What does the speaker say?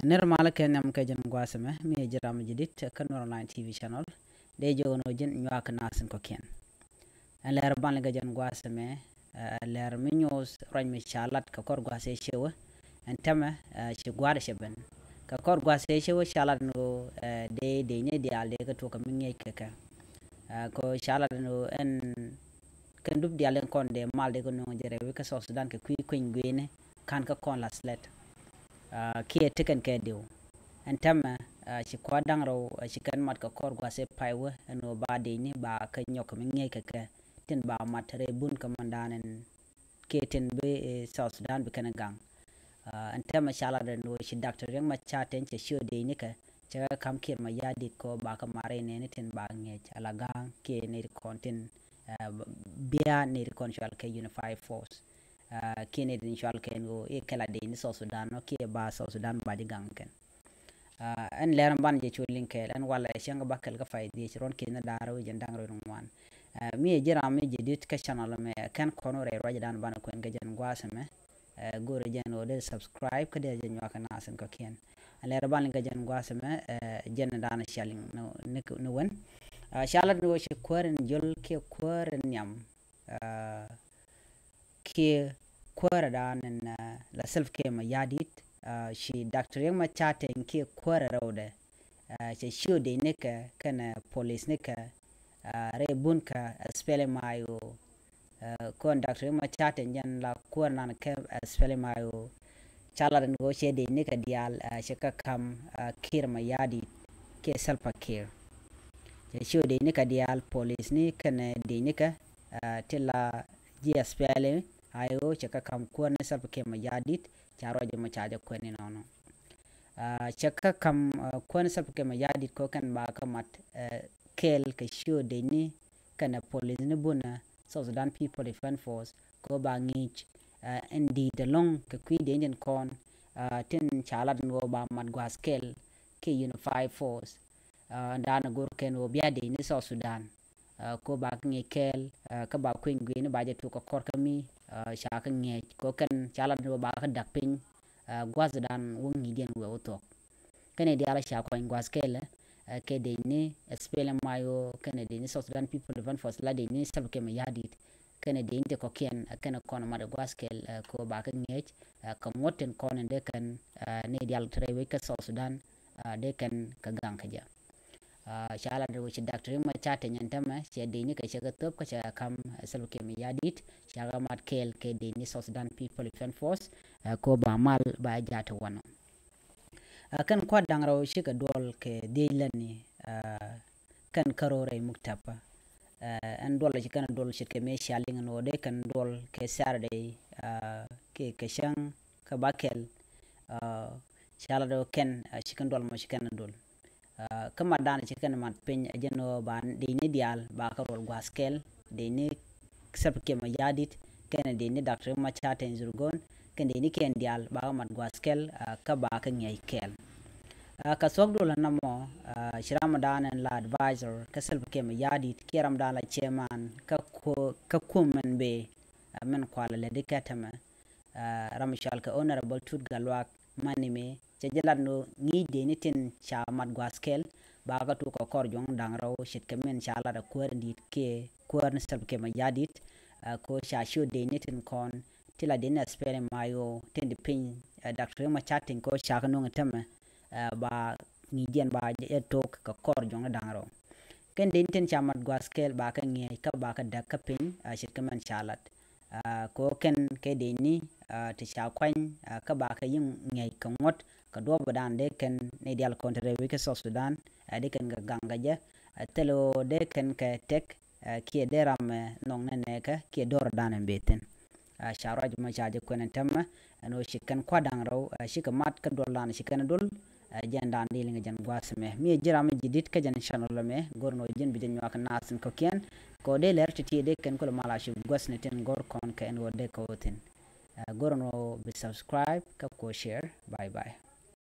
Normal ken nam ka jan gwasame mi jira ma jidit kan online TV channel de jono jin nyak nasin ko ken an leer ban ga jan gwasame leer mi news roñ mi chalat ka kor gwase chewa an tama ci gwada sheben ka kor gwase chewa chalat no de ne de alde ka to ka mi ngey ka ko chalat no en kan dub de alen kon de mal de ko no jere wi ka so sudan ka kuin gwene kan ka kon la slet kia tiken ke diu an tama ci kwa dangro ci kan mat ka kor gwase paiwa no ba de ni ba ka nyok mi ngey ka tin ba matare bun ka mandanen ke tin be South Sudan be kan gang an tama shala da no ci doctor yang ma chaten ci show de ni ka ci kam kir ma yadi ko ba ka mare ne ni tin ba ngey ala gang ke ne kontin bia ne control ke unified force kene din shwal ken go e kala de ni South Sudan no ke ba South Sudan ba di gang ken an leran ban je chulin kel an wala shanga bakal ga faydi ci ron ken daro je ndangro no wan mi jira mi je dit ka channel me kan kono re roja dan ban ko en gajan gwasame gore jen o de subscribe ka de jen waka nasen ko ken leran ban gajan gwasame jen dan shalin no wen shalat no ci koren jol ke koren nyam ke kwara da nan la self ke ma yadit shi doctor yang ma chaten ke kwara rawde shi show de ne ka kana police ne ka re bun ka spele mayo kon doctor yang ma chaten jan la kwara nan ka spele mayo chala ngo she de ne ka dial shi ka kam kir ma yadit ke self care shi show de ne ka dial police ne kana de ne ka tilla ji spele ayo chaka kam kuan sab ke ma yadit charo je ma chaja ko ni nono chaka kam kuan sab ke ma yadit ko kan ba kamat kel ke show de ni kana police ni buna South Sudan People Defense Force ko ba ngich indi de long ke kwi de ngen kon tin chala no ba mat gwas kel ke unified force ndana gor ken o biya de ni South Sudan ko ba ngi kel ka ba kwin gwi ni ba je to ko kor kami shaka nge ko kan chala no ba ka dak pin gwaz dan wongi den we oto kene di ala sha ko gwaz kele ke de ni spele mayo kene de ni South Sudan People Defense Force la de ni sab ke ma yadit kene de inte ko ken kene kono ma de gwaz kel ko ba ka nge ka moten kono de kan ne di al tre we ka South Sudan de kan ka gang ka ja shala da wuce doctor ma chata nyantama ce de ni ka shiga top ka kam sab ke ma yadit shaga mat kel ke de ni South Sudan People Defense Force ko ba mal ba jata wano kan kwa dangraw shi ka dol ke de lani kan karore muktaba an dol shi kan dol shi ke me shaling no de kan dol ke sarde ke shang ka bakel shala do ken shi kan dol mo shi kan dol kama dana ci kan mat pen jeno ban de ni dial ba ka rol gwaskel de ni sab ke ma yadit ken de ni doctor ma chaten zurgon ken de ni ken dial ba mat gwaskel ka ba ka ngey kel ka sok do la namo shiram dana la advisor ka sab ke ma yadit kiram dala chairman ka kumen be men kwala le dikatama ramshal ka honorable tut galwak manime jalan no ngi de ni tin cha mat gwaskel ba ga to ko kor jong dang raw shit kemen cha la da ko ndit ke ko na sab ke ma yadit ko sha shu de ni tin kon tila de na spere mayo tin de pin doctor ma chatting ko sha no ngata ba ngi gen ba je to ko kor jong dang raw ken de tin cha mat gwaskel ba ka ngi ka ba ka da ka pin shit kemen chalat ko ken ke de ni ti sha kwan ka ba ka yin ngai ka ngot ka do badan de ken ne dial kontre we ke South Sudan de ken ga gangaja telo de ken ka tek ki de ram nong ne ka ki dor dan beten sharaj ma chaje ko nan tamma no shikan kwa dang raw shika mat ka dol lan shikan dol jandan de linga jan gwasme mi jiram jidit ka jan channel me gorno jin bi jan wak nasin ko ken ko de ler ti de ken ko mala shi gwasne ten gor kon ka en wode ko ten gorno be subscribe ka ko share bye bye